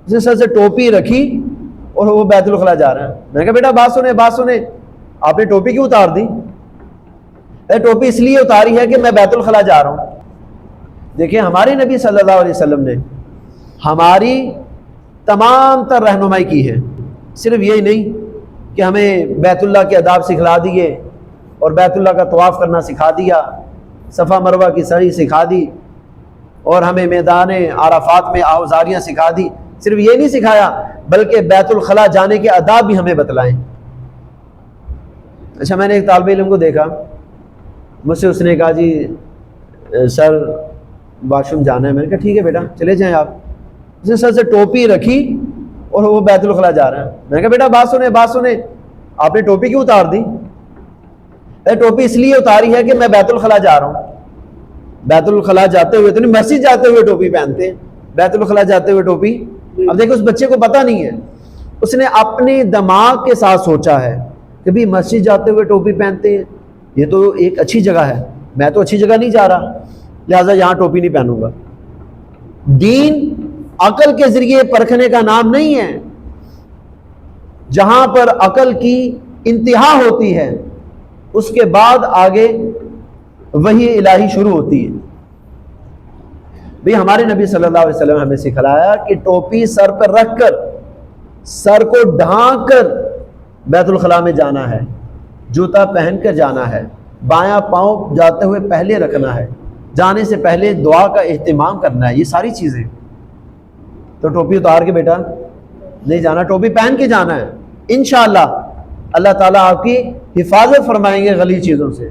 اس نے سر سے ٹوپی رکھی اور وہ بیت الخلا جا رہا ہے. میں نے کہا بیٹا بات سنیں, آپ نے ٹوپی کیوں اتار دی؟ ٹوپی اس لیے اتاری ہے کہ میں بیت الخلا جا رہا ہوں. دیکھیں ہمارے نبی صلی اللہ علیہ وسلم نے ہماری تمام تر رہنمائی کی ہے. صرف یہی نہیں کہ ہمیں بیت اللہ کے آداب سکھلا دیے اور بیت اللہ کا طواف کرنا سکھا دیا, صفا مروہ کی سعی سکھا دی, اور ہمیں میدان عرفات میں آوازاریاں سکھا دی. صرف یہ نہیں سکھایا بلکہ بیت الخلا جانے کے آداب بھی ہمیں بتلائیں. اچھا, میں نے ایک طالب علم کو دیکھا, مجھ سے اس نے کہا جی سر واش روم جانا ہے. میں نے کہا ٹھیک ہے بیٹا چلے جائیں آپ. اس نے سر سے ٹوپی رکھی اور وہ بیت الخلا جا رہا ہے. میں نے کہا بیٹا بات سنیں, آپ نے ٹوپی کیوں اتار دی؟ ٹوپی اس لیے اتاری ہے کہ میں بیت الخلا جا رہا ہوں. بیت الخلا جاتے ہوئے تو نہیں, مسجد جاتے ہوئے ٹوپی پہنتے ہیں, بیت الخلا جاتے ہوئے ٹوپی. اب دیکھو اس بچے کو پتہ نہیں ہے, اس نے اپنے دماغ کے ساتھ سوچا ہے کہ بھی مسجد جاتے ہوئے ٹوپی پہنتے ہیں, یہ تو ایک اچھی جگہ ہے, میں تو اچھی جگہ نہیں جا رہا, لہٰذا یہاں ٹوپی نہیں پہنوں گا. دین عقل کے ذریعے پرکھنے کا نام نہیں ہے. جہاں پر عقل کی انتہا ہوتی ہے اس کے بعد آگے وحی الہی شروع ہوتی ہے. بھئی ہمارے نبی صلی اللہ علیہ وسلم ہمیں سکھلایا کہ ٹوپی سر پر رکھ کر, سر کو ڈھانک کر بیت الخلا میں جانا ہے, جوتا پہن کر جانا ہے, بایاں پاؤں جاتے ہوئے پہلے رکھنا ہے, جانے سے پہلے دعا کا اہتمام کرنا ہے. یہ ساری چیزیں. تو ٹوپی اتار کے بیٹا نہیں جانا, ٹوپی پہن کے جانا ہے. انشاءاللہ اللہ تعالیٰ آپ کی حفاظت فرمائیں گے غلیظ چیزوں سے.